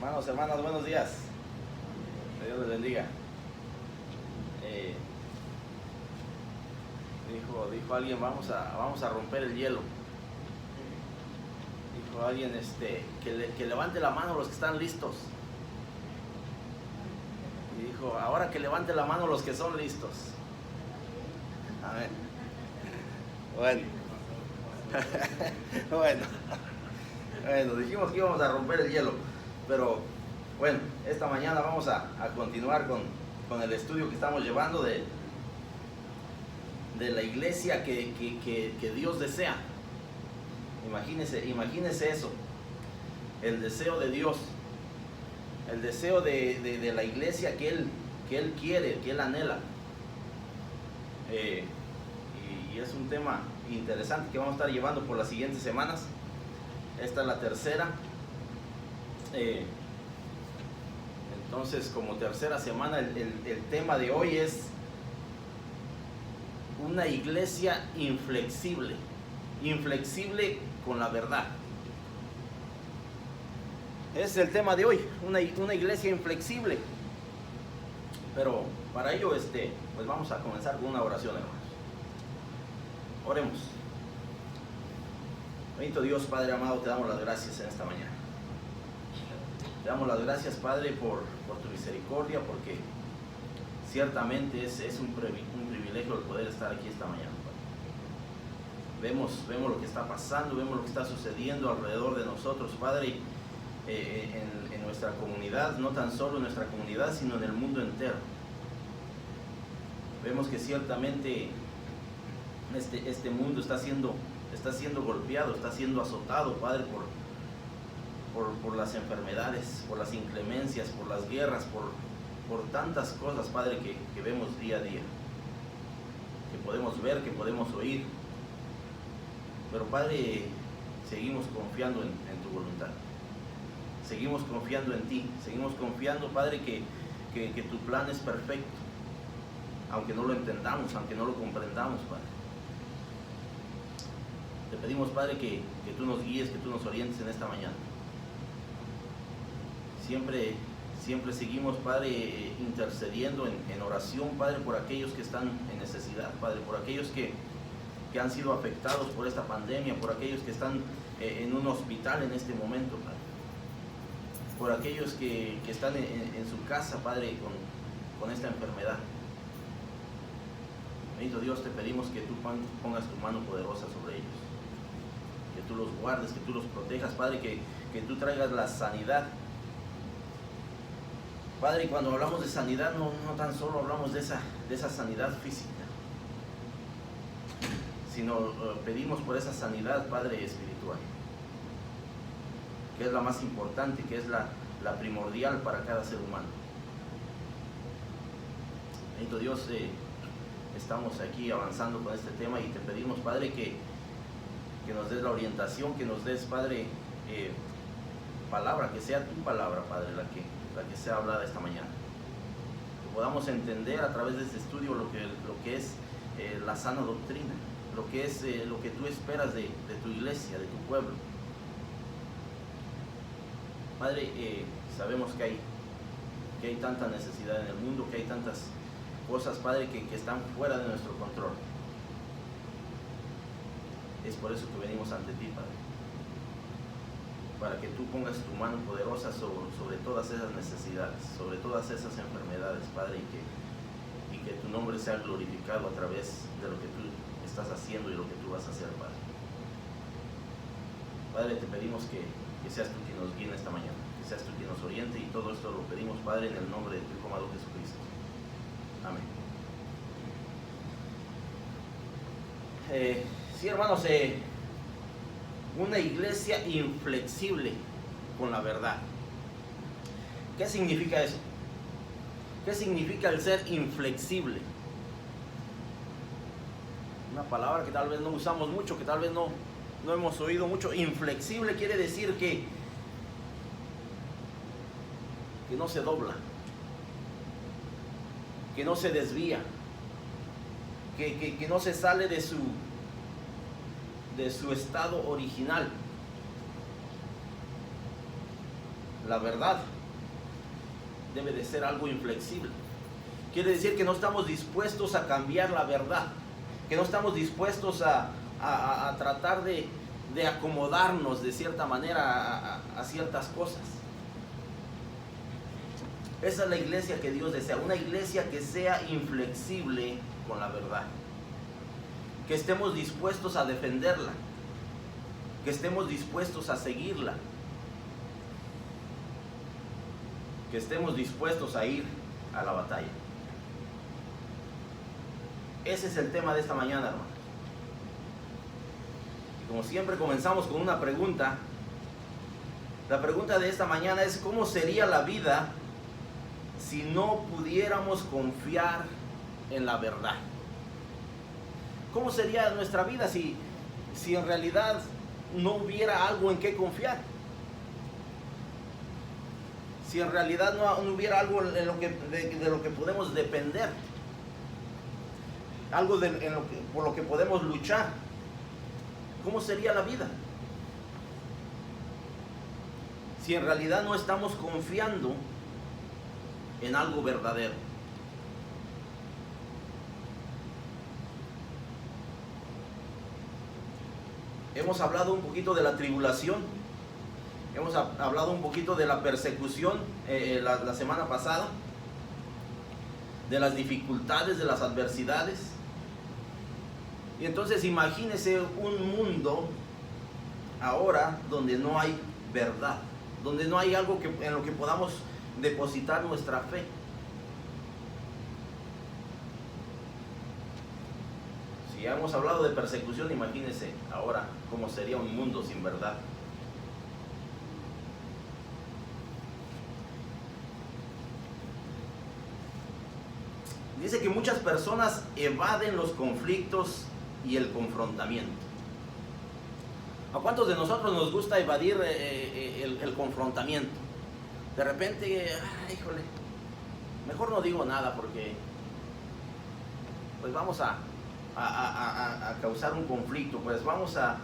Hermanos, hermanas, buenos días. Que Dios les bendiga. Dijo alguien, vamos a romper el hielo. Dijo alguien que levante la mano los que están listos. Y dijo, ahora que levante la mano los que son listos. Amén. Bueno, dijimos que íbamos a romper el hielo, pero bueno, esta mañana vamos a continuar con el estudio que estamos llevando de la iglesia que Dios desea. Imagínese eso, el deseo de Dios, el deseo de la iglesia que Él quiere, que Él anhela. Y es un tema interesante que vamos a estar llevando por las siguientes semanas. Esta es la tercera. Entonces, como tercera semana, el tema de hoy es una iglesia inflexible. Inflexible con la verdad. Es el tema de hoy, una iglesia inflexible. Pero para ello, pues vamos a comenzar con una oración, hermanos. Oremos. Bendito Dios, Padre amado, te damos las gracias en esta mañana. Te damos las gracias, Padre, por tu misericordia, porque ciertamente es un privilegio el poder estar aquí esta mañana, Padre. Vemos lo que está pasando, vemos lo que está sucediendo alrededor de nosotros, Padre, en nuestra comunidad, no tan solo en nuestra comunidad, sino en el mundo entero. Vemos que ciertamente este mundo está siendo golpeado, está siendo azotado, Padre, por las enfermedades, por las inclemencias, por las guerras, por tantas cosas, Padre, que vemos día a día, que podemos ver, que podemos oír. Pero, Padre, seguimos confiando en tu voluntad, seguimos confiando en ti, seguimos confiando, Padre, que tu plan es perfecto, aunque no lo entendamos, aunque no lo comprendamos, Padre. Te pedimos, Padre, que tú nos guíes, que tú nos orientes en esta mañana. Siempre seguimos, Padre, intercediendo en oración, Padre, por aquellos que están en necesidad, Padre, por aquellos que han sido afectados por esta pandemia, por aquellos que están en un hospital en este momento, Padre, por aquellos que están en su casa, Padre, con esta enfermedad. Bendito Dios, te pedimos que tú pongas tu mano poderosa sobre ellos, que tú los guardes, que tú los protejas, Padre, que tú traigas la sanidad. Padre, y cuando hablamos de sanidad, no tan solo hablamos de esa sanidad física, sino pedimos por esa sanidad, Padre, espiritual, que es la más importante, que es la primordial para cada ser humano. Bendito Dios, estamos aquí avanzando con este tema y te pedimos, Padre, que nos des la orientación, que nos des, Padre, palabra, que sea tu palabra, Padre, la que sea hablada esta mañana. Que podamos entender a través de este estudio lo que es la sana doctrina, lo que es lo que tú esperas de tu iglesia, de tu pueblo. Padre, sabemos que hay tanta necesidad en el mundo, que hay tantas cosas, Padre, que están fuera de nuestro control. Es por eso que venimos ante ti, Padre, para que tú pongas tu mano poderosa sobre todas esas necesidades, sobre todas esas enfermedades, Padre, y que tu nombre sea glorificado a través de lo que tú estás haciendo y lo que tú vas a hacer, Padre. Padre, te pedimos que seas tú quien nos guíe en esta mañana, que seas tú quien nos oriente, y todo esto lo pedimos, Padre, en el nombre de tu Hijo amado Jesucristo. Amén. Sí, hermanos, una iglesia inflexible con la verdad. ¿Qué significa eso? ¿Qué significa el ser inflexible? Una palabra que tal vez no usamos mucho, que tal vez no hemos oído mucho. Inflexible quiere decir que no se dobla, que no se desvía, que no se sale de su estado original. La verdad debe de ser algo inflexible. Quiere decir que no estamos dispuestos a cambiar la verdad, que no estamos dispuestos a tratar de acomodarnos de cierta manera a ciertas cosas. Esa es la iglesia que Dios desea, una iglesia que sea inflexible con la verdad, que estemos dispuestos a defenderla, que estemos dispuestos a seguirla, que estemos dispuestos a ir a la batalla. Ese es el tema de esta mañana, hermanos. Y como siempre comenzamos con una pregunta. La pregunta de esta mañana es: ¿cómo sería la vida si no pudiéramos confiar en la verdad? ¿Cómo sería nuestra vida si en realidad no hubiera algo en qué confiar? Si en realidad no hubiera algo de lo que podemos depender, algo por lo que podemos luchar, ¿cómo sería la vida? Si en realidad no estamos confiando en algo verdadero. Hemos hablado un poquito de la tribulación, hemos hablado un poquito de la persecución la semana pasada, de las dificultades, de las adversidades. Y entonces imagínese un mundo ahora donde no hay verdad, donde no hay algo en lo que podamos depositar nuestra fe. Si ya hemos hablado de persecución, imagínese ahora cómo sería un mundo sin verdad. Dice que muchas personas evaden los conflictos y el confrontamiento. ¿A cuántos de nosotros nos gusta evadir el confrontamiento? De repente, híjole, mejor no digo nada porque pues vamos a causar un conflicto, pues vamos a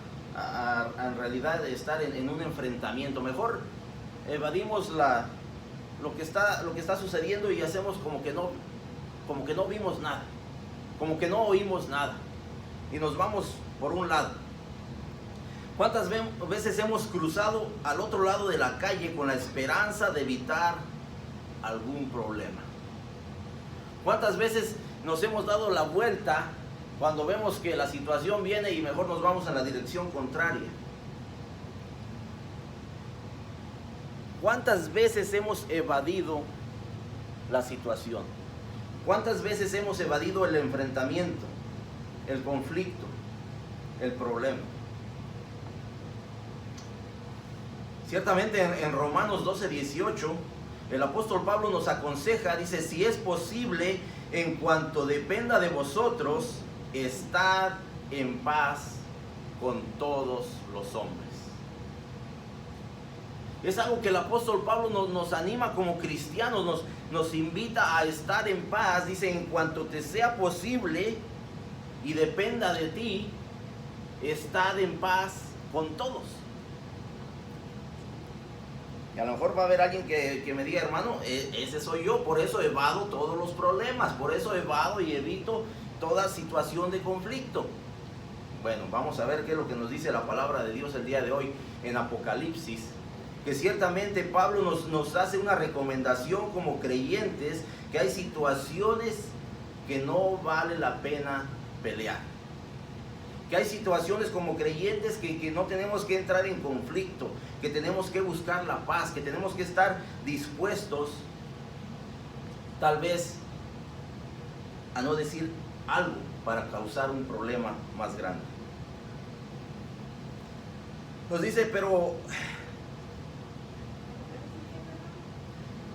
en realidad estar en un enfrentamiento. Mejor evadimos lo que está sucediendo y hacemos como que no vimos nada, como que no oímos nada, y nos vamos por un lado. ¿Cuántas veces hemos cruzado al otro lado de la calle con la esperanza de evitar algún problema? ¿Cuántas veces nos hemos dado la vuelta cuando vemos que la situación viene y mejor nos vamos en la dirección contraria? ¿Cuántas veces hemos evadido la situación? ¿Cuántas veces hemos evadido el enfrentamiento, el conflicto, el problema? Ciertamente en Romanos 12:18, el apóstol Pablo nos aconseja, dice: si es posible, en cuanto dependa de vosotros, estad en paz con todos los hombres. Es algo que el apóstol Pablo nos anima como cristianos, nos invita a estar en paz. Dice: en cuanto te sea posible y dependa de ti, estad en paz con todos. Y a lo mejor va a haber alguien que me diga: hermano, ese soy yo, por eso evado todos los problemas, por eso evado y evito toda situación de conflicto. Bueno, vamos a ver qué es lo que nos dice la palabra de Dios el día de hoy en Apocalipsis, que ciertamente Pablo nos hace una recomendación como creyentes, que hay situaciones que no vale la pena pelear, que hay situaciones como creyentes que no tenemos que entrar en conflicto, que tenemos que buscar la paz, que tenemos que estar dispuestos tal vez a no decir algo para causar un problema más grande. Nos dice, pero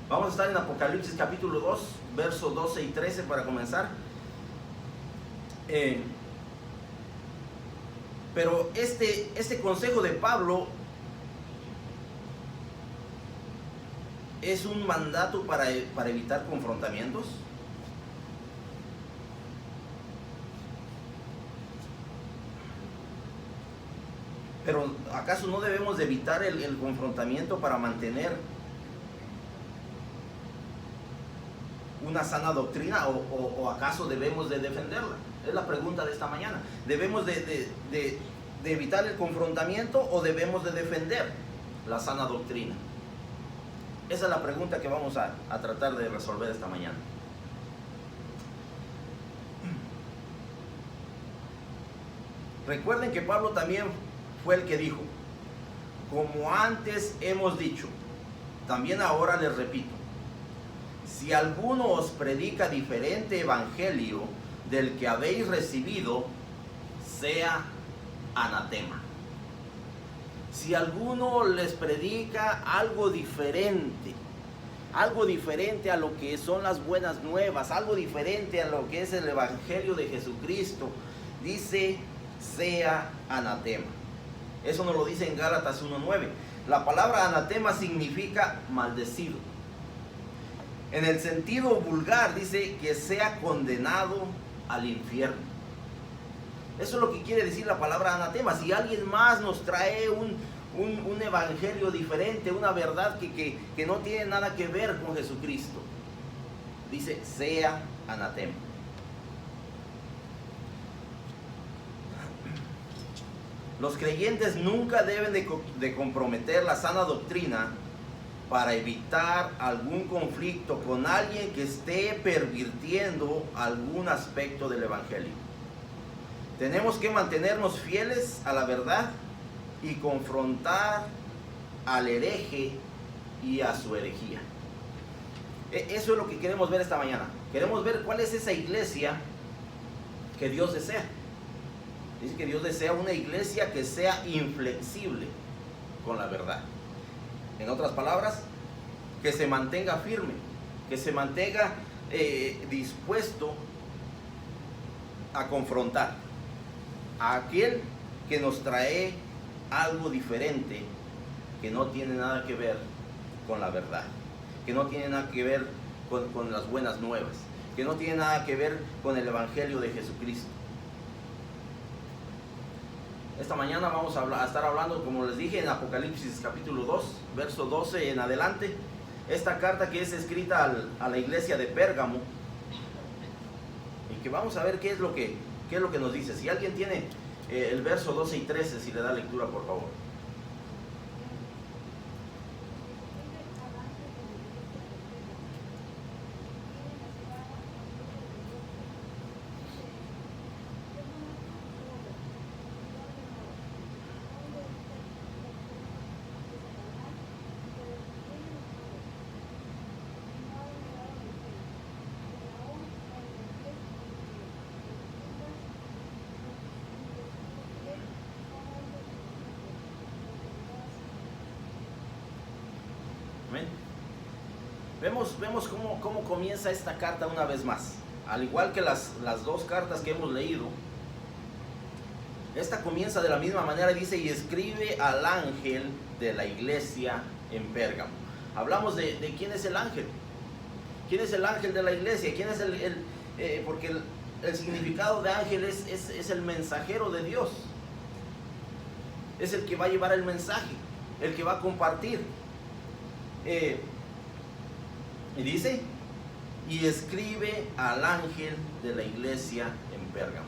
vamos a estar en Apocalipsis capítulo 2, versos 12 y 13 para comenzar. Pero este consejo de Pablo es un mandato para evitar confrontamientos. Pero ¿acaso no debemos de evitar el confrontamiento para mantener una sana doctrina o acaso debemos de defenderla? Es la pregunta de esta mañana. ¿Debemos de evitar el confrontamiento o debemos de defender la sana doctrina? Esa es la pregunta que vamos a tratar de resolver esta mañana. Recuerden que Pablo también fue el que dijo: como antes hemos dicho, también ahora les repito, si alguno os predica diferente evangelio del que habéis recibido, sea anatema. Si alguno les predica algo diferente a lo que son las buenas nuevas, algo diferente a lo que es el evangelio de Jesucristo, dice, sea anatema. Eso nos lo dice en Gálatas 1:9. La palabra anatema significa maldecido. En el sentido vulgar dice que sea condenado al infierno. Eso es lo que quiere decir la palabra anatema. Si alguien más nos trae un evangelio diferente, una verdad que no tiene nada que ver con Jesucristo, dice, sea anatema. Los creyentes nunca deben de comprometer la sana doctrina para evitar algún conflicto con alguien que esté pervirtiendo algún aspecto del evangelio. Tenemos que mantenernos fieles a la verdad y confrontar al hereje y a su herejía. Eso es lo que queremos ver esta mañana. Queremos ver cuál es esa iglesia que Dios desea. Dice que Dios desea una iglesia que sea inflexible con la verdad. En otras palabras, que se mantenga firme, que se mantenga dispuesto a confrontar a aquel que nos trae algo diferente, que no tiene nada que ver con la verdad, que no tiene nada que ver con las buenas nuevas, que no tiene nada que ver con el evangelio de Jesucristo. Esta mañana vamos a estar hablando, como les dije, en Apocalipsis capítulo 2, verso 12 en adelante. Esta carta que es escrita a la iglesia de Pérgamo, y que vamos a ver qué es lo que nos dice. Si alguien tiene el verso 12 y 13, si le da lectura, por favor. Vemos cómo comienza esta carta una vez más. Al igual que las dos cartas que hemos leído, esta comienza de la misma manera. Dice, y escribe al ángel de la iglesia en Pérgamo. Hablamos de quién es el ángel. ¿Quién es el ángel de la iglesia? ¿Quién es porque el significado de ángel es el mensajero de Dios. Es el que va a llevar el mensaje, el que va a compartir. Y dice, y escribe al ángel de la iglesia en Pérgamo.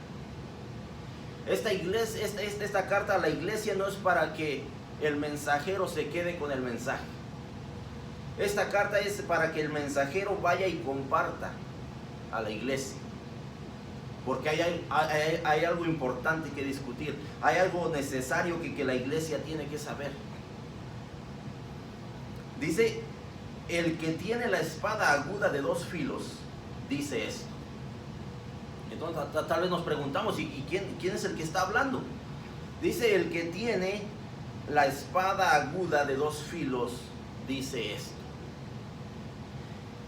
Esta carta a la iglesia no es para que el mensajero se quede con el mensaje. Esta carta es para que el mensajero vaya y comparta a la iglesia. Porque hay algo importante que discutir. Hay algo necesario que la iglesia tiene que saber. Dice, el que tiene la espada aguda de dos filos, dice esto. Entonces tal vez nos preguntamos, ¿y quién es el que está hablando? Dice, el que tiene la espada aguda de dos filos, dice esto.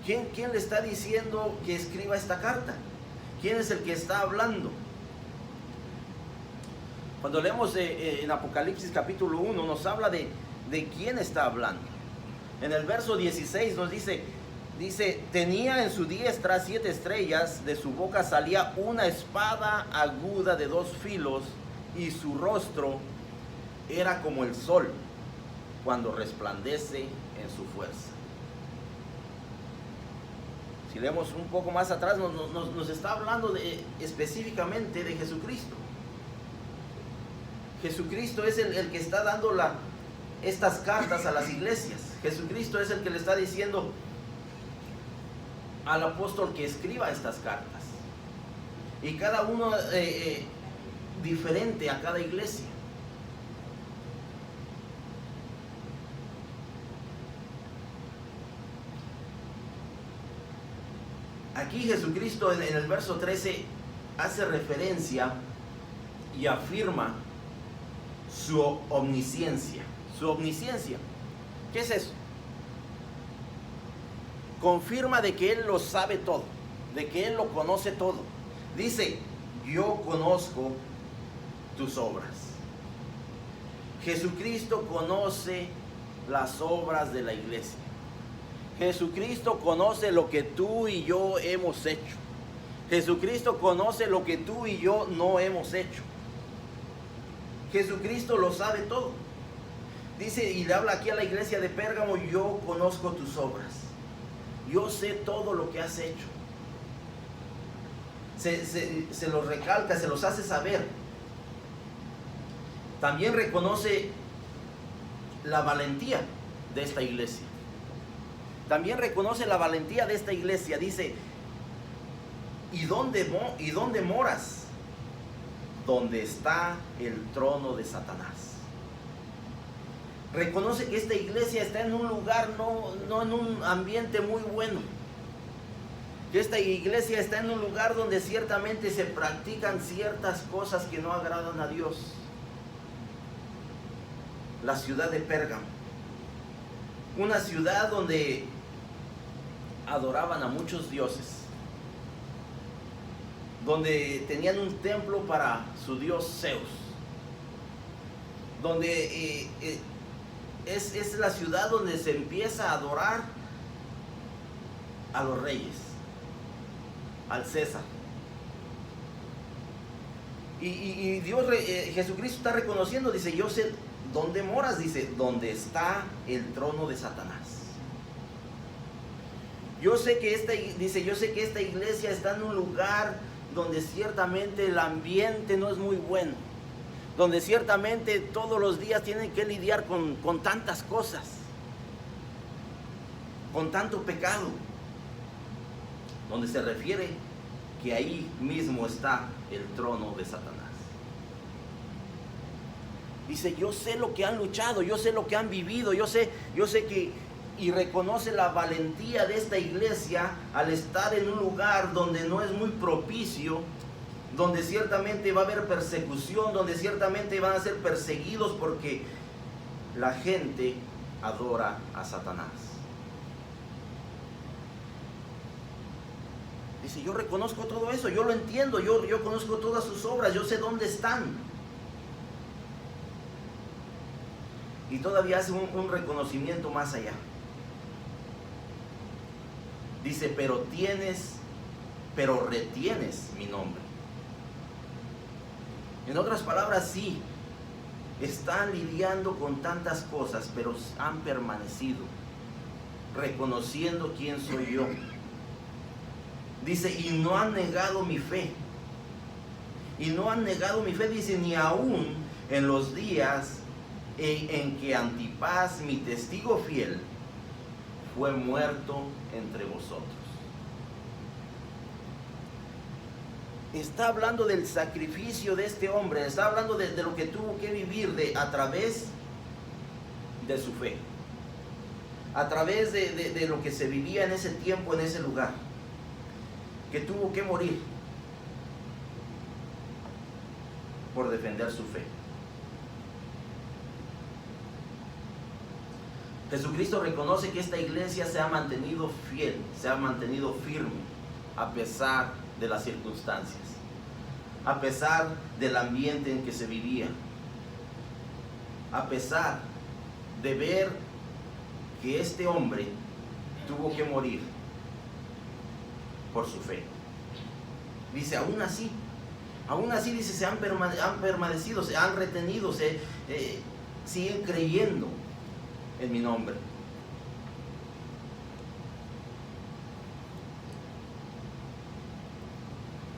¿Quién le está diciendo que escriba esta carta? ¿Quién es el que está hablando? Cuando leemos en Apocalipsis capítulo 1, nos habla de quién está hablando. En el verso 16 nos dice, tenía en su diestra 7 estrellas, de su boca salía una espada aguda de dos filos, y su rostro era como el sol cuando resplandece en su fuerza. si leemos un poco más atrás, nos está hablando específicamente de Jesucristo. Jesucristo es el que está dando estas cartas a las iglesias. Jesucristo es el que le está diciendo al apóstol que escriba estas cartas. Y cada uno diferente a cada iglesia. Aquí Jesucristo en el verso 13 hace referencia y afirma su omnisciencia. Su omnisciencia. ¿Qué es eso? Confirma de que Él lo sabe todo, de que Él lo conoce todo. Dice, yo conozco tus obras. Jesucristo conoce las obras de la iglesia. Jesucristo conoce lo que tú y yo hemos hecho. Jesucristo conoce lo que tú y yo no hemos hecho. Jesucristo lo sabe todo. Dice, y le habla aquí a la iglesia de Pérgamo, yo conozco tus obras. Yo sé todo lo que has hecho. Se los recalca, se los hace saber. También reconoce la valentía de esta iglesia. También reconoce la valentía de esta iglesia. Dice, ¿y dónde moras? Donde está el trono de Satanás. Reconoce que esta iglesia está en un lugar, no en un ambiente muy bueno. Que esta iglesia está en un lugar donde ciertamente se practican ciertas cosas que no agradan a Dios. La ciudad de Pérgamo. Una ciudad donde adoraban a muchos dioses. Donde tenían un templo para su dios Zeus. Donde es la ciudad donde se empieza a adorar a los reyes, al César. Y Dios, Jesucristo está reconociendo, dice, yo sé dónde moras, dice, donde está el trono de Satanás. Yo sé que esta iglesia está en un lugar donde ciertamente el ambiente no es muy bueno, donde ciertamente todos los días tienen que lidiar con tantas cosas, con tanto pecado, donde se refiere que ahí mismo está el trono de Satanás. Dice, yo sé lo que han luchado, yo sé lo que han vivido, yo sé que, y reconoce la valentía de esta iglesia al estar en un lugar donde no es muy propicio, donde ciertamente va a haber persecución, donde ciertamente van a ser perseguidos porque la gente adora a Satanás. Dice, yo reconozco todo eso, yo lo entiendo, yo conozco todas sus obras, yo sé dónde están. Y todavía hace un reconocimiento más allá. Dice, pero retienes mi nombre. En otras palabras, sí, están lidiando con tantas cosas, pero han permanecido, reconociendo quién soy yo. Dice, y no han negado mi fe. Y no han negado mi fe, dice, ni aún en los días en que Antipas, mi testigo fiel, fue muerto entre vosotros. Está hablando del sacrificio de este hombre, está hablando de lo que tuvo que vivir a través de su fe, a través de lo que se vivía en ese tiempo, en ese lugar, que tuvo que morir por defender su fe. Jesucristo reconoce que esta iglesia se ha mantenido fiel, se ha mantenido firme, a pesar de las circunstancias, a pesar del ambiente en que se vivía, a pesar de ver que este hombre tuvo que morir por su fe. Dice, aún así dice, se han permanecido, se han retenido, siguen creyendo en mi nombre.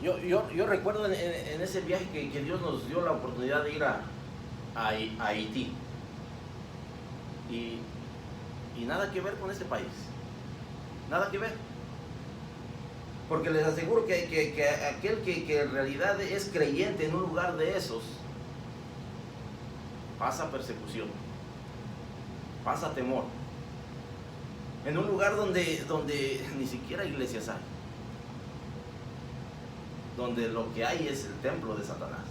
Yo recuerdo en ese viaje que Dios nos dio la oportunidad de ir a Haití. Y nada que ver con este país. Nada que ver. Porque les aseguro que aquel que en realidad es creyente en un lugar de esos, pasa persecución, pasa temor. En un lugar donde ni siquiera iglesias hay. Donde lo que hay es el templo de Satanás.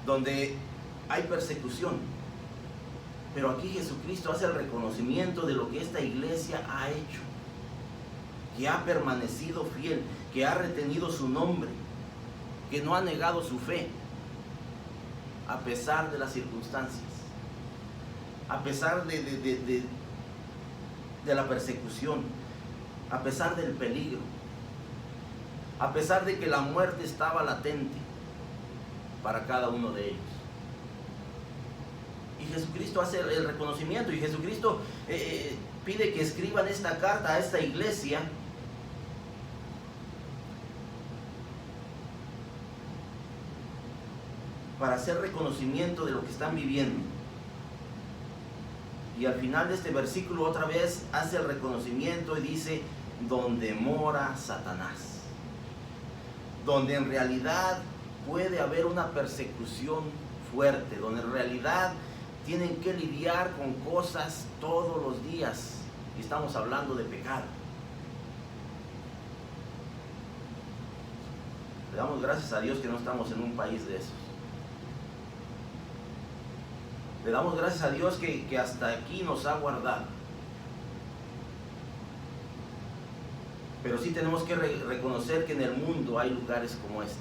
Donde hay persecución. Pero aquí Jesucristo hace el reconocimiento de lo que esta iglesia ha hecho. Que ha permanecido fiel, que ha retenido su nombre, que no ha negado su fe, a pesar de las circunstancias, a pesar de la persecución, a pesar del peligro, a pesar de que la muerte estaba latente para cada uno de ellos. Y Jesucristo hace el reconocimiento, y Jesucristo pide que escriban esta carta a esta iglesia para hacer reconocimiento de lo que están viviendo. Y al final de este versículo otra vez hace el reconocimiento y dice: donde mora Satanás, donde en realidad puede haber una persecución fuerte, donde en realidad tienen que lidiar con cosas todos los días, y estamos hablando de pecado. Le damos gracias a Dios que no estamos en un país de esos. Le damos gracias a Dios que hasta aquí nos ha guardado. Pero sí tenemos que reconocer que en el mundo hay lugares como este,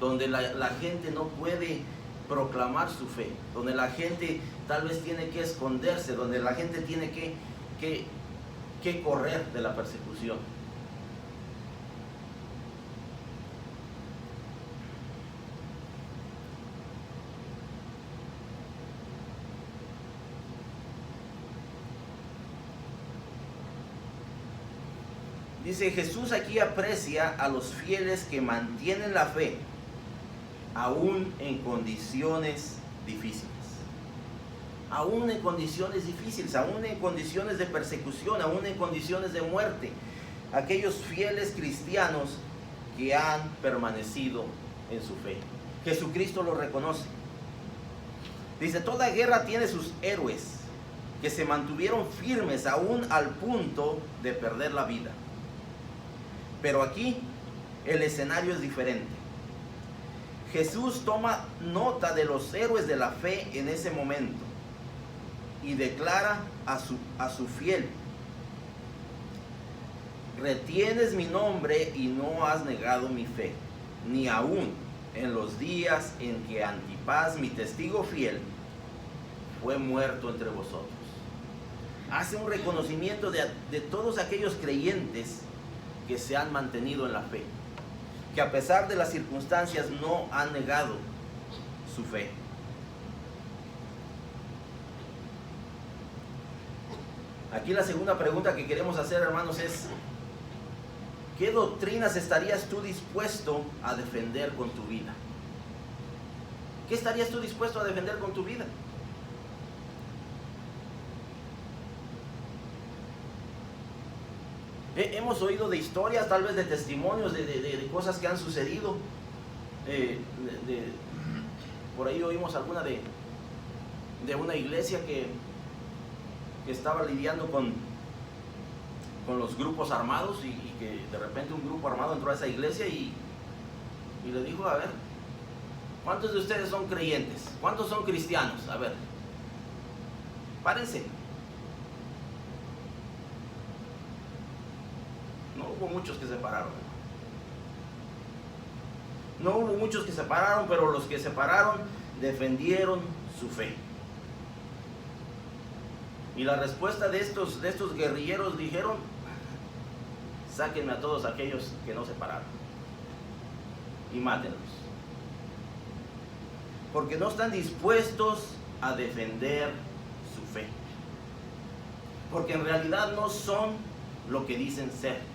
donde la gente no puede proclamar su fe, donde la gente tal vez tiene que esconderse, donde la gente tiene que correr de la persecución. Dice: Jesús aquí aprecia a los fieles que mantienen la fe, aún en condiciones difíciles. Aún en condiciones difíciles, aún en condiciones de persecución, aún en condiciones de muerte. Aquellos fieles cristianos que han permanecido en su fe. Jesucristo lo reconoce. Dice: toda guerra tiene sus héroes que se mantuvieron firmes aún al punto de perder la vida. Pero aquí el escenario es diferente. Jesús toma nota de los héroes de la fe en ese momento y declara a su fiel: retienes mi nombre y no has negado mi fe, ni aún en los días en que Antipas, mi testigo fiel, fue muerto entre vosotros. Hace un reconocimiento de todos aquellos creyentes que se han mantenido en la fe, que a pesar de las circunstancias no han negado su fe. Aquí la segunda pregunta que queremos hacer, hermanos, es: ¿qué doctrinas estarías tú dispuesto a defender con tu vida? ¿Qué estarías tú dispuesto a defender con tu vida? Hemos oído de historias, tal vez de testimonios, de cosas que han sucedido. Por ahí oímos alguna de una iglesia que estaba lidiando con los grupos armados, y que de repente un grupo armado entró a esa iglesia y le dijo: a ver, ¿cuántos de ustedes son creyentes? ¿Cuántos son cristianos? A ver, párense. No hubo muchos que se pararon. No hubo muchos que se pararon, pero los que se pararon defendieron su fe. Y la respuesta de estos guerrilleros dijeron: sáquenme a todos aquellos que no se pararon y mátenlos, porque no están dispuestos a defender su fe, porque en realidad no son lo que dicen ser.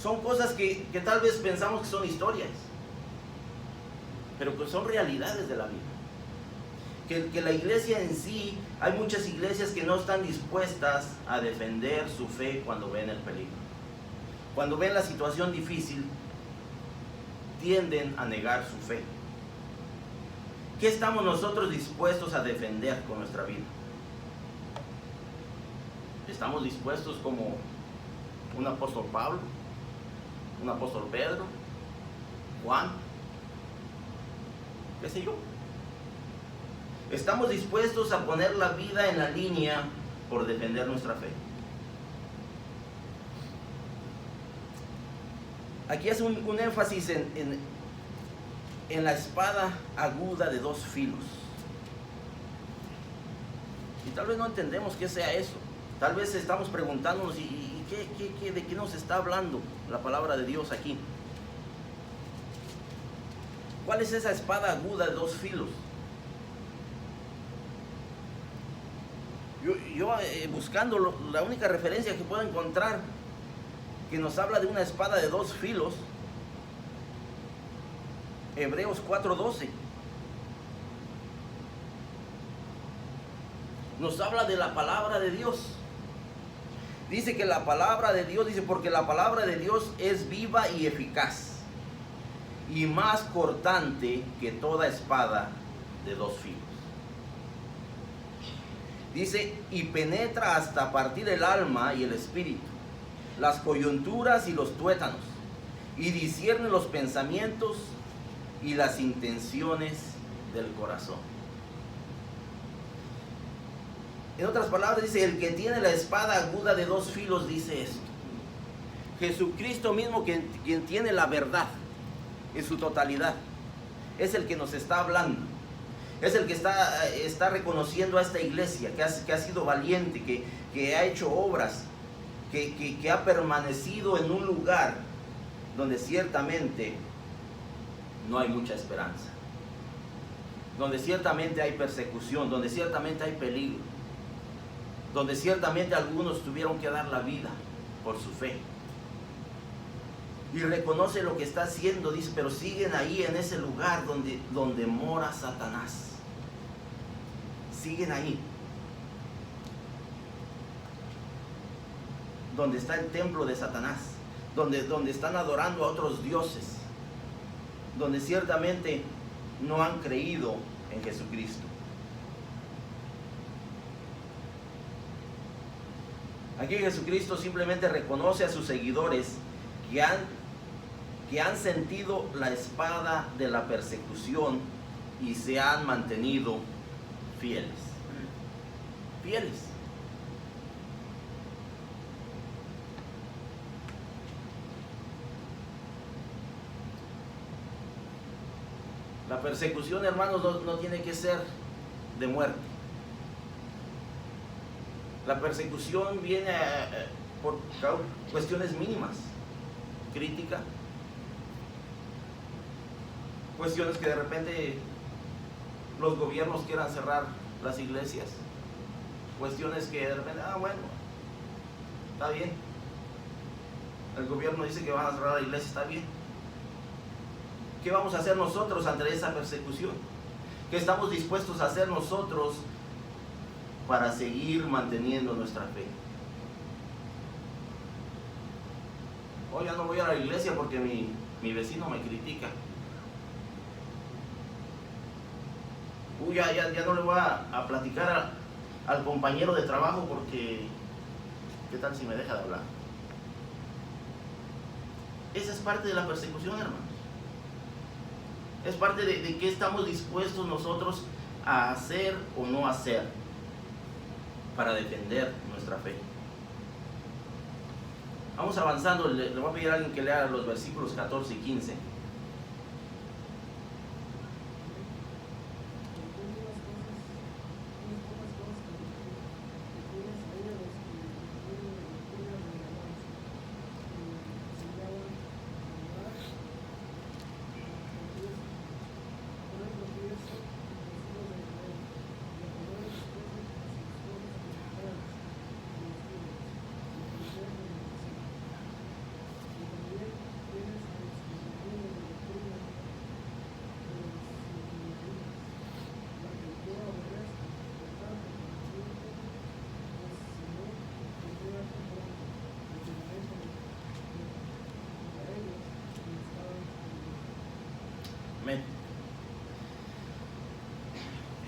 Son cosas que tal vez pensamos que son historias, pero que son realidades de la vida. Que la iglesia en sí, hay muchas iglesias que no están dispuestas a defender su fe cuando ven el peligro. Cuando ven la situación difícil, tienden a negar su fe. ¿Qué estamos nosotros dispuestos a defender con nuestra vida? ¿Estamos dispuestos como un apóstol Pablo, un apóstol Pedro, Juan, qué sé yo? ¿Estamos dispuestos a poner la vida en la línea por defender nuestra fe? Aquí hace un énfasis en la espada aguda de dos filos. Y tal vez no entendemos qué sea eso. Tal vez estamos preguntándonos, ¿y de qué nos está hablando la palabra de Dios aquí? ¿Cuál es esa espada aguda de dos filos? Yo buscando la única referencia que puedo encontrar que nos habla de una espada de dos filos, Hebreos 4:12. Nos habla de la palabra de Dios. Dice que la palabra de Dios, dice, porque la palabra de Dios es viva y eficaz, y más cortante que toda espada de dos filos. Dice, y penetra hasta partir el alma y el espíritu, las coyunturas y los tuétanos, y discierne los pensamientos y las intenciones del corazón. En otras palabras dice, el que tiene la espada aguda de dos filos dice esto. Jesucristo mismo, quien tiene la verdad en su totalidad, es el que nos está hablando. Es el que está reconociendo a esta iglesia, que ha sido valiente, que ha hecho obras, que ha permanecido en un lugar donde ciertamente no hay mucha esperanza, donde ciertamente hay persecución, donde ciertamente hay peligro, donde ciertamente algunos tuvieron que dar la vida por su fe. Y reconoce lo que está haciendo, dice, pero siguen ahí en ese lugar donde mora Satanás. Siguen ahí. Donde está el templo de Satanás, donde están adorando a otros dioses, donde ciertamente no han creído en Jesucristo. Aquí Jesucristo simplemente reconoce a sus seguidores que han sentido la espada de la persecución y se han mantenido fieles. Fieles. La persecución, hermanos, no tiene que ser de muerte. La persecución viene por cuestiones mínimas, crítica, cuestiones que de repente los gobiernos quieran cerrar las iglesias, cuestiones que de repente, bueno, está bien, el gobierno dice que van a cerrar la iglesia, está bien. ¿Qué vamos a hacer nosotros ante esa persecución? ¿Qué estamos dispuestos a hacer nosotros para seguir manteniendo nuestra fe? Hoy ya no voy a la iglesia porque mi vecino me critica. Ya no le voy a platicar al compañero de trabajo porque ¿qué tal si me deja de hablar? Esa es parte de la persecución, hermanos. Es parte de qué estamos dispuestos nosotros a hacer o no hacer para defender nuestra fe. Vamos avanzando, le voy a pedir a alguien que lea los versículos 14 y 15.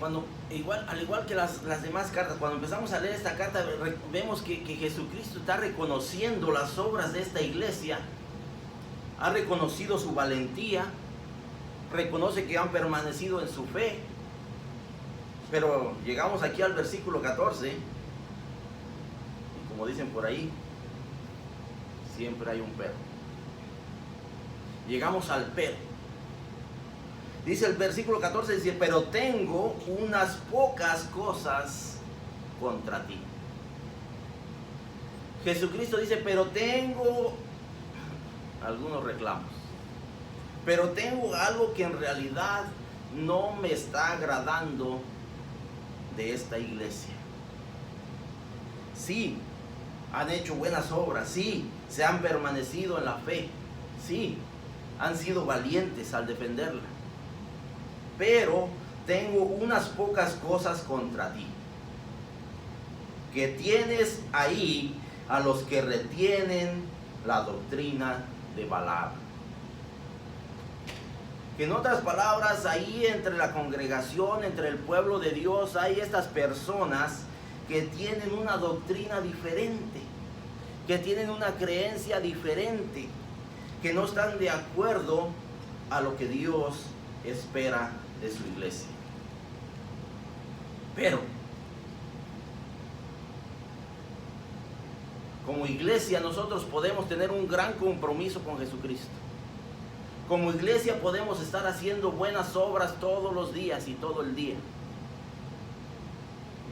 al igual que las demás cartas, cuando empezamos a leer esta carta, vemos que Jesucristo está reconociendo las obras de esta iglesia, ha reconocido su valentía, reconoce que han permanecido en su fe. Pero llegamos aquí al versículo 14, y como dicen por ahí, siempre hay un pero. Llegamos al pero. Dice el versículo 14, dice, pero tengo unas pocas cosas contra ti. Jesucristo dice, pero tengo algunos reclamos. Pero tengo algo que en realidad no me está agradando de esta iglesia. Sí, han hecho buenas obras, sí, se han permanecido en la fe, sí, han sido valientes al defenderla. Pero tengo unas pocas cosas contra ti. Que tienes ahí a los que retienen la doctrina de Balaam. Que en otras palabras, ahí entre la congregación, entre el pueblo de Dios, hay estas personas que tienen una doctrina diferente, que tienen una creencia diferente, que no están de acuerdo a lo que Dios espera de su iglesia. Pero como iglesia nosotros podemos tener un gran compromiso con Jesucristo. Como iglesia podemos estar haciendo buenas obras todos los días y todo el día.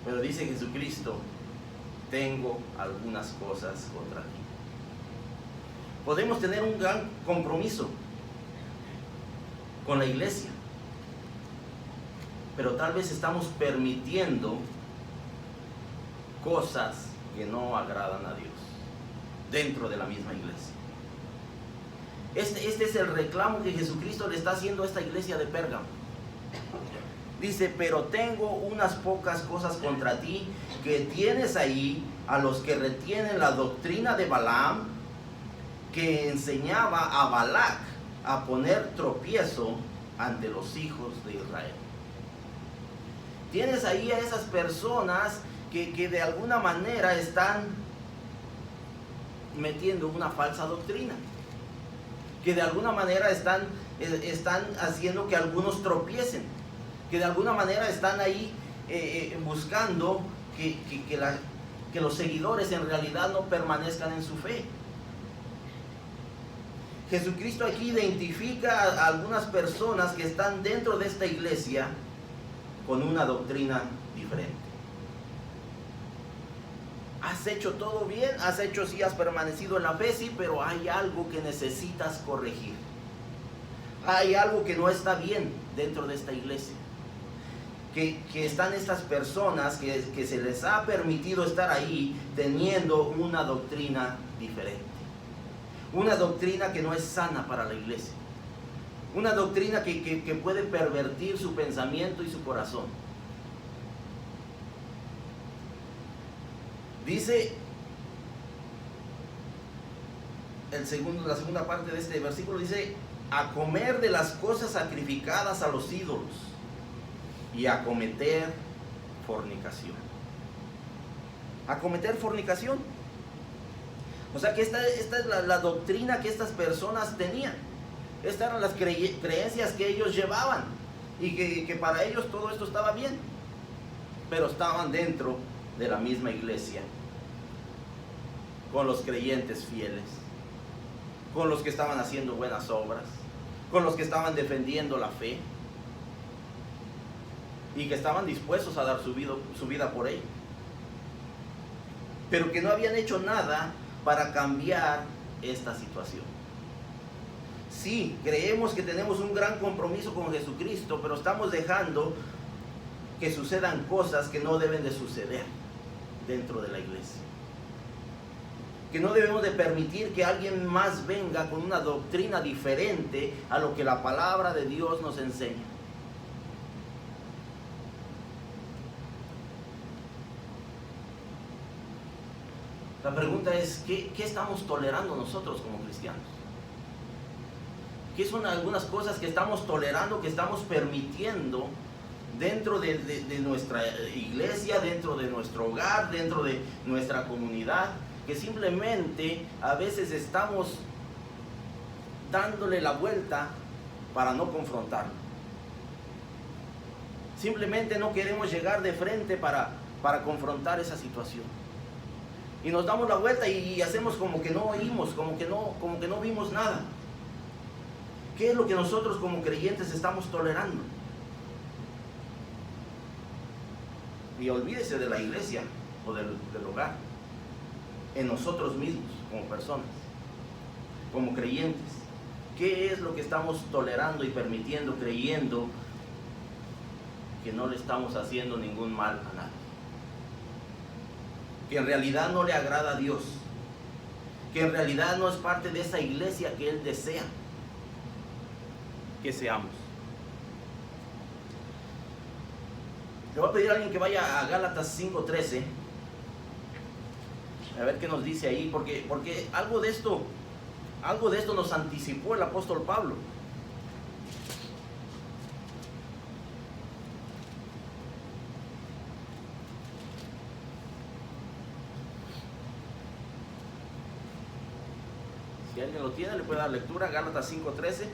Pero dice Jesucristo, tengo algunas cosas contra ti. Podemos tener un gran compromiso con la iglesia, pero tal vez estamos permitiendo cosas que no agradan a Dios dentro de la misma iglesia. Este es el reclamo que Jesucristo le está haciendo a esta iglesia de Pérgamo. Dice, pero tengo unas pocas cosas contra ti, que tienes ahí a los que retienen la doctrina de Balaam, que enseñaba a Balac a poner tropiezo ante los hijos de Israel. Tienes ahí a esas personas que de alguna manera están metiendo una falsa doctrina, que de alguna manera están haciendo que algunos tropiecen, que de alguna manera están ahí buscando que los seguidores en realidad no permanezcan en su fe. Jesucristo aquí identifica a algunas personas que están dentro de esta iglesia con una doctrina diferente. Has hecho todo bien, has permanecido en la fe, sí, pero hay algo que necesitas corregir. Hay algo que no está bien dentro de esta iglesia. Que están estas personas que se les ha permitido estar ahí teniendo una doctrina diferente. Una doctrina que no es sana para la iglesia. Una doctrina que puede pervertir su pensamiento y su corazón. Dice la segunda parte de este versículo, dice, a comer de las cosas sacrificadas a los ídolos y a cometer fornicación. A cometer fornicación. O sea que esta es la doctrina que estas personas tenían. Estas eran las creencias que ellos llevaban. Y que para ellos todo esto estaba bien. Pero estaban dentro de la misma iglesia. Con los creyentes fieles. Con los que estaban haciendo buenas obras. Con los que estaban defendiendo la fe. Y que estaban dispuestos a dar su vida por ella. Pero que no habían hecho nada para cambiar esta situación. Sí, creemos que tenemos un gran compromiso con Jesucristo, pero estamos dejando que sucedan cosas que no deben de suceder dentro de la iglesia. Que no debemos de permitir que alguien más venga con una doctrina diferente a lo que la palabra de Dios nos enseña. La pregunta es, ¿qué estamos tolerando nosotros como cristianos? ¿Qué son algunas cosas que estamos tolerando, que estamos permitiendo dentro de nuestra iglesia, dentro de nuestro hogar, dentro de nuestra comunidad, que simplemente a veces estamos dándole la vuelta para no confrontarlo. Simplemente no queremos llegar de frente para confrontar esa situación. Y nos damos la vuelta y hacemos como que no oímos, como que no vimos nada. ¿Qué es lo que nosotros como creyentes estamos tolerando? Y olvídese de la iglesia o del hogar. En nosotros mismos, como personas, como creyentes. ¿Qué es lo que estamos tolerando y permitiendo, creyendo que no le estamos haciendo ningún mal a nadie? Que en realidad no le agrada a Dios. Que en realidad no es parte de esa iglesia que Él desea que seamos. Le voy a pedir a alguien que vaya a Gálatas 5:13. A ver qué nos dice ahí, porque algo de esto nos anticipó el apóstol Pablo. Si alguien lo tiene, le puede dar lectura. Gálatas 5:13.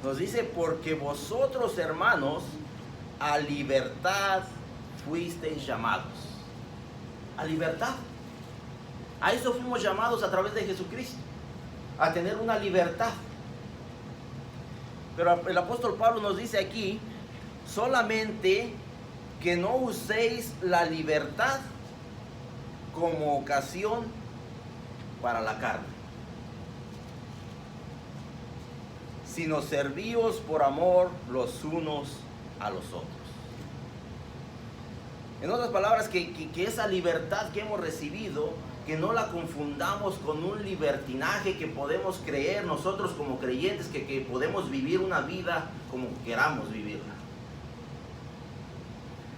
Nos dice, porque vosotros, hermanos, a libertad fuisteis llamados. A libertad. A eso fuimos llamados a través de Jesucristo. A tener una libertad. Pero el apóstol Pablo nos dice aquí, solamente que no uséis la libertad como ocasión para la carne, sino servíos por amor los unos a los otros. En otras palabras, que esa libertad que hemos recibido, que no la confundamos con un libertinaje que podemos creer nosotros como creyentes, que podemos vivir una vida como queramos vivirla.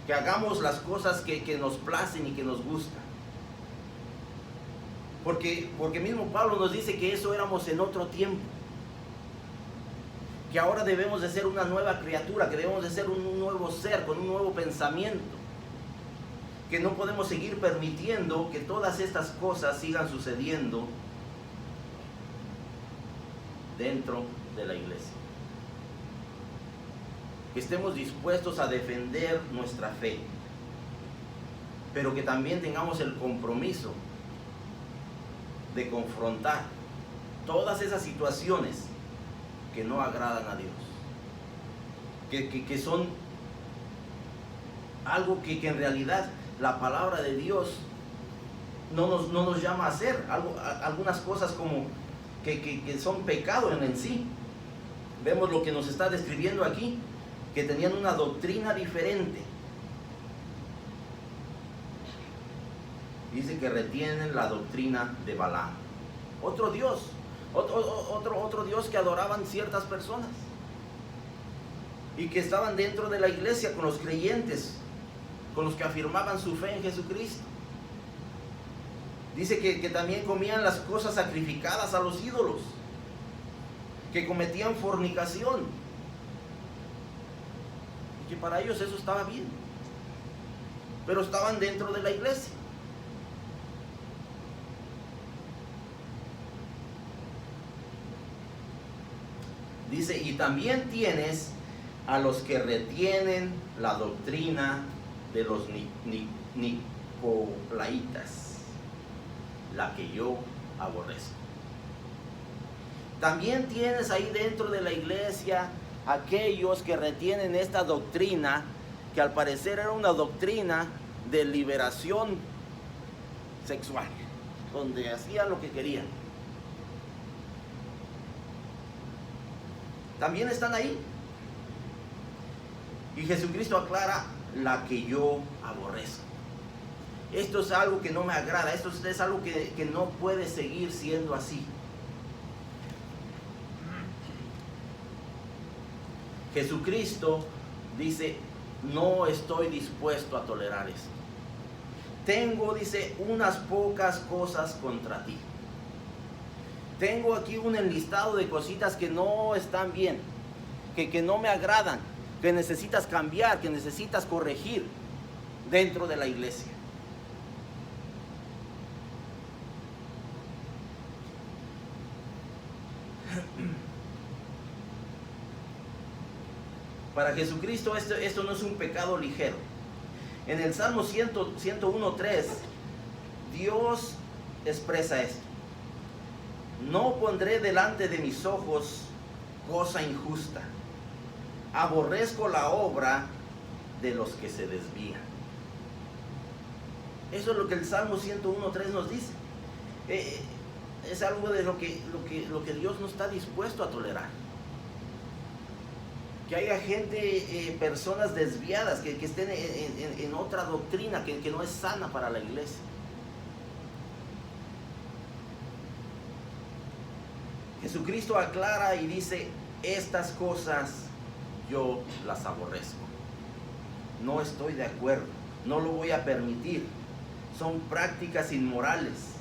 Que hagamos las cosas que nos placen y que nos gustan. Porque mismo Pablo nos dice que eso éramos en otro tiempo. Que ahora debemos de ser una nueva criatura, que debemos de ser un nuevo ser, con un nuevo pensamiento. Que no podemos seguir permitiendo que todas estas cosas sigan sucediendo dentro de la iglesia. Que estemos dispuestos a defender nuestra fe, pero que también tengamos el compromiso de confrontar todas esas situaciones que no agradan a Dios, que son algo que en realidad la palabra de Dios no nos llama a hacer, algunas cosas como que son pecado en sí. Vemos lo que nos está describiendo aquí, que tenían una doctrina diferente. Dice que retienen la doctrina de Balaam, otro Dios. Otro Dios que adoraban ciertas personas y que estaban dentro de la iglesia con los creyentes, con los que afirmaban su fe en Jesucristo. Dice que también comían las cosas sacrificadas a los ídolos, que cometían fornicación y que para ellos eso estaba bien, pero estaban dentro de la iglesia. Dice, y también tienes a los que retienen la doctrina de los nicolaítas, la que yo aborrezco. También tienes ahí dentro de la iglesia aquellos que retienen esta doctrina, que al parecer era una doctrina de liberación sexual, donde hacían lo que querían. También están ahí. Y Jesucristo aclara, la que yo aborrezco. Esto es algo que no me agrada, esto es algo que no puede seguir siendo así. Jesucristo dice, no estoy dispuesto a tolerar esto. Tengo, dice, unas pocas cosas contra ti. Tengo aquí un enlistado de cositas que no están bien, que no me agradan, que necesitas cambiar, que necesitas corregir dentro de la iglesia. Para Jesucristo esto no es un pecado ligero. En el Salmo 101:3, Dios expresa esto. No pondré delante de mis ojos cosa injusta. Aborrezco la obra de los que se desvían. Eso es lo que el Salmo 101:3 nos dice. Es algo de lo que Dios no está dispuesto a tolerar. Que haya gente, personas desviadas, que estén en otra doctrina que no es sana para la iglesia. Jesucristo aclara y dice, estas cosas yo las aborrezco. No estoy de acuerdo, no lo voy a permitir. Son prácticas inmorales.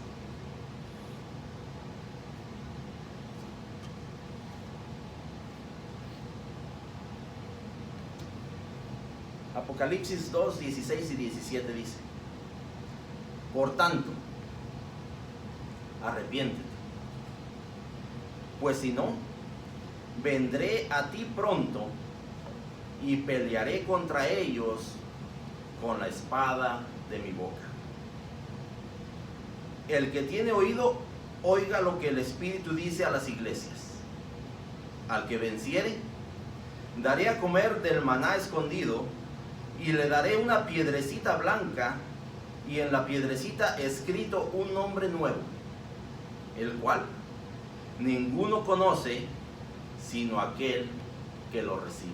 Apocalipsis 2, 16 y 17 dice, por tanto, arrepiéntete, pues si no, vendré a ti pronto y pelearé contra ellos con la espada de mi boca. El que tiene oído, oiga lo que el Espíritu dice a las iglesias. Al que venciere, daré a comer del maná escondido, y le daré una piedrecita blanca, y en la piedrecita escrito un nombre nuevo, el cual ninguno conoce sino aquel que lo recibe.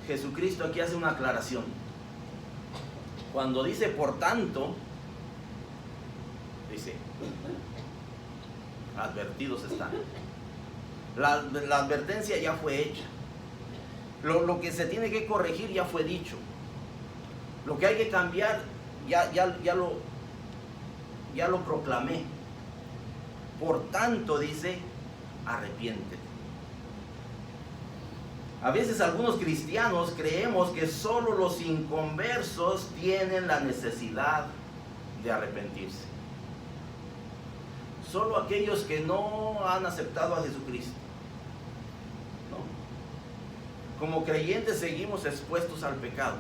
Jesucristo aquí hace una aclaración. Cuando dice por tanto, dice, advertidos están. La advertencia ya fue hecha. Lo que se tiene que corregir ya fue dicho. Lo que hay que cambiar ya lo proclamé. Por tanto, dice, arrepiéntete. A veces algunos cristianos creemos que solo los inconversos tienen la necesidad de arrepentirse. Solo aquellos que no han aceptado a Jesucristo. Como creyentes seguimos expuestos al pecado.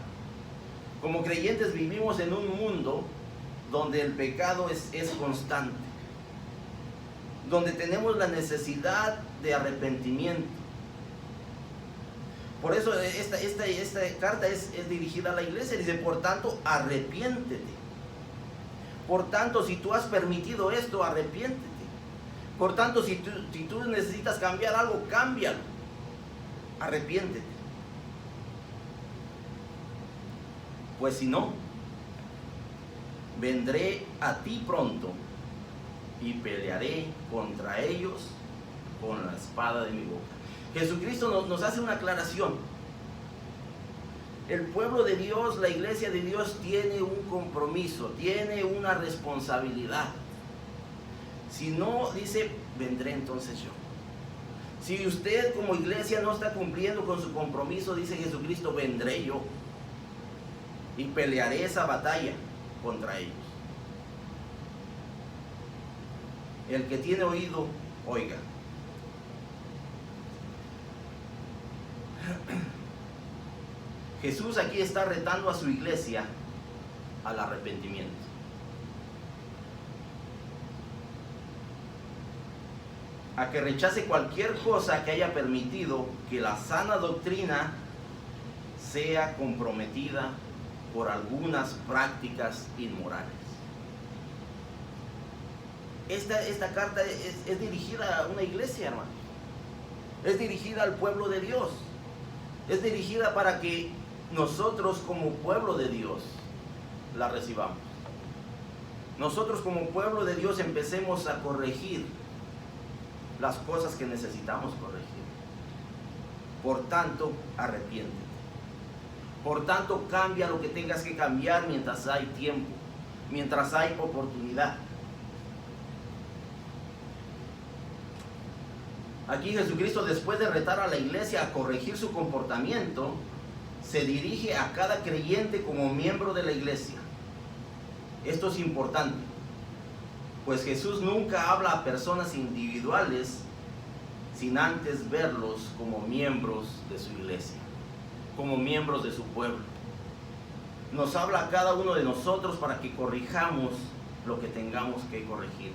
Como creyentes vivimos en un mundo donde el pecado es constante. Donde tenemos la necesidad de arrepentimiento. Por eso esta carta es dirigida a la iglesia. Dice, por tanto, arrepiéntete. Por tanto, si tú has permitido esto, arrepiéntete. Por tanto, si tú necesitas cambiar algo, cámbialo. Arrepiéntete. Pues si no, vendré a ti pronto y pelearé contra ellos con la espada de mi boca. Jesucristo nos hace una aclaración. El pueblo de Dios, la iglesia de Dios, tiene un compromiso, tiene una responsabilidad. Si no, dice, vendré entonces yo. Si usted como iglesia no está cumpliendo con su compromiso, dice Jesucristo, vendré yo y pelearé esa batalla contra ellos. El que tiene oído, oiga. Jesús aquí está retando a su iglesia al arrepentimiento. A que rechace cualquier cosa que haya permitido que la sana doctrina sea comprometida por algunas prácticas inmorales. Esta carta es dirigida a una iglesia, hermano. Es dirigida al pueblo de Dios. Es dirigida para que nosotros como pueblo de Dios la recibamos. Nosotros como pueblo de Dios empecemos a corregir las cosas que necesitamos corregir. Por tanto, arrepiéntete. Por tanto, cambia lo que tengas que cambiar mientras hay tiempo, mientras hay oportunidad. Aquí Jesucristo, después de retar a la iglesia a corregir su comportamiento, se dirige a cada creyente como miembro de la iglesia. Esto es importante, pues Jesús nunca habla a personas individuales sin antes verlos como miembros de su iglesia, como miembros de su pueblo. Nos habla a cada uno de nosotros para que corrijamos lo que tengamos que corregir,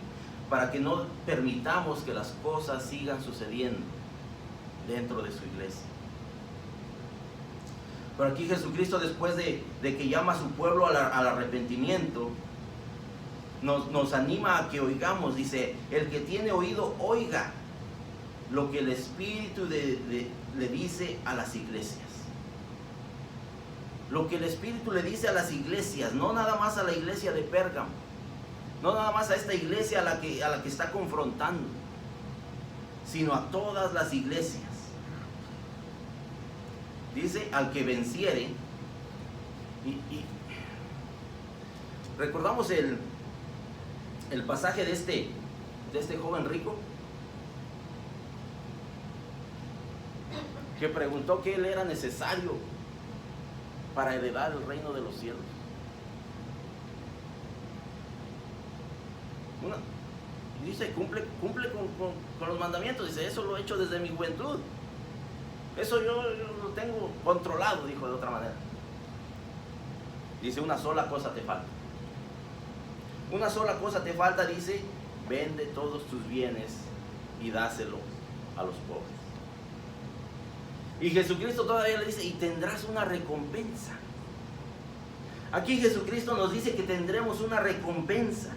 para que no permitamos que las cosas sigan sucediendo dentro de su iglesia. Pero aquí Jesucristo, después de que llama a su pueblo al arrepentimiento, nos anima a que oigamos. Dice, el que tiene oído, oiga lo que el Espíritu le dice a las iglesias. Lo que el Espíritu le dice a las iglesias, no nada más a la iglesia de Pérgamo, no nada más a esta iglesia a la que está confrontando, sino a todas las iglesias. Dice, al que venciere, y recordamos el pasaje de este joven rico, que preguntó qué le era necesario para heredar el reino de los cielos. Dice, cumple con los mandamientos. Dice, eso lo he hecho desde mi juventud. Eso yo lo tengo controlado, dijo de otra manera. Dice, una sola cosa te falta. Una sola cosa te falta, dice, vende todos tus bienes y dáselo a los pobres. Y Jesucristo todavía le dice, y tendrás una recompensa. Aquí Jesucristo nos dice que tendremos una recompensa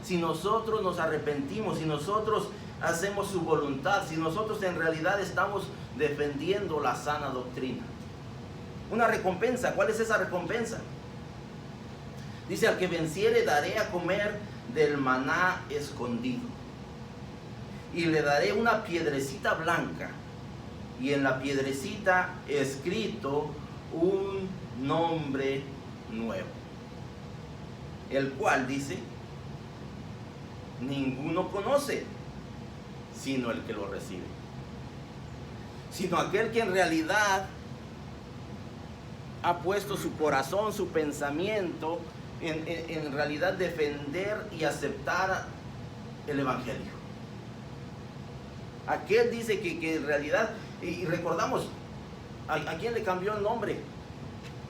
si nosotros nos arrepentimos, si nosotros hacemos su voluntad, si nosotros en realidad estamos defendiendo la sana doctrina. Una recompensa. ¿Cuál es esa recompensa? Dice, al que venciere daré a comer del maná escondido, y le daré una piedrecita blanca, y en la piedrecita escrito un nombre nuevo, el cual, dice, ninguno conoce sino el que lo recibe, sino aquel que en realidad ha puesto su corazón, su pensamiento en realidad defender y aceptar el Evangelio. Aquel dice que en realidad, y recordamos, ¿a quién le cambió el nombre?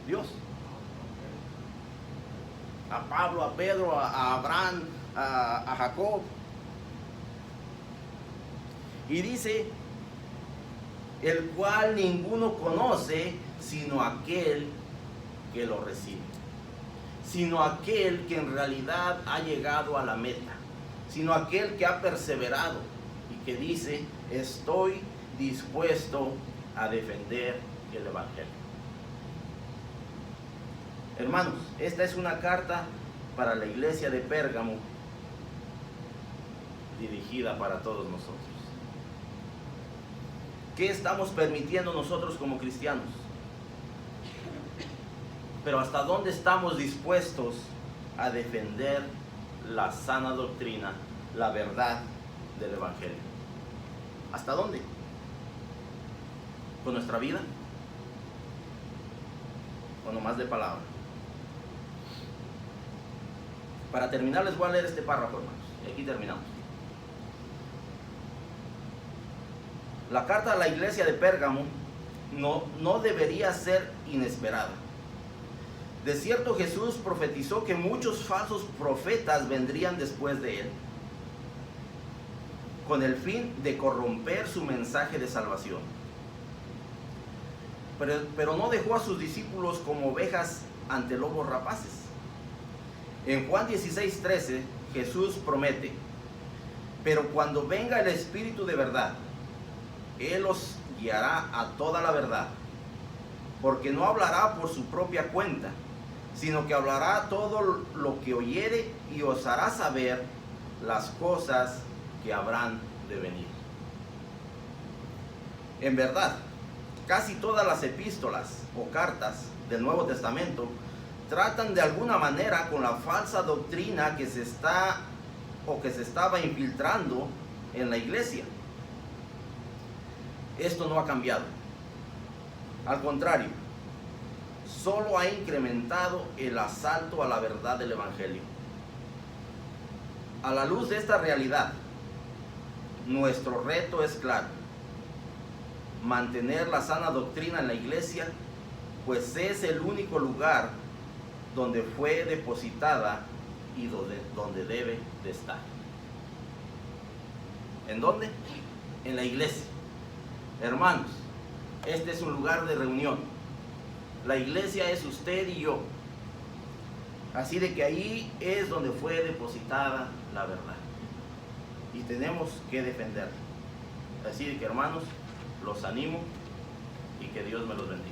Dios. A Pablo, a Pedro, a Abraham, a Jacob. Y dice, el cual ninguno conoce sino aquel que lo recibe, sino aquel que en realidad ha llegado a la meta, sino aquel que ha perseverado y que dice, estoy dispuesto a defender el Evangelio. Hermanos, esta es una carta para la iglesia de Pérgamo, dirigida para todos nosotros. ¿Qué estamos permitiendo nosotros como cristianos? Pero ¿hasta dónde estamos dispuestos a defender la sana doctrina, la verdad del Evangelio? ¿Hasta dónde? ¿Con nuestra vida? ¿O nomás de palabra? Para terminar les voy a leer este párrafo, hermanos, y aquí terminamos. La carta a la iglesia de Pérgamo no debería ser inesperada. De cierto, Jesús profetizó que muchos falsos profetas vendrían después de él, con el fin de corromper su mensaje de salvación. Pero no dejó a sus discípulos como ovejas ante lobos rapaces. En Juan 16:13, Jesús promete, pero cuando venga el Espíritu de verdad, Él os guiará a toda la verdad, porque no hablará por su propia cuenta, sino que hablará todo lo que oyere y os hará saber las cosas que habrán de venir. En verdad, casi todas las epístolas o cartas del Nuevo Testamento tratan de alguna manera con la falsa doctrina que se estaba infiltrando en la iglesia. Esto no ha cambiado. Al contrario, solo ha incrementado el asalto a la verdad del Evangelio. A la luz de esta realidad, nuestro reto es claro: mantener la sana doctrina en la iglesia, pues es el único lugar donde fue depositada y donde debe de estar. ¿En dónde? En la iglesia. Hermanos, este es un lugar de reunión. La iglesia es usted y yo. Así de que ahí es donde fue depositada la verdad. Y tenemos que defenderla. Así de que, hermanos, los animo y que Dios me los bendiga.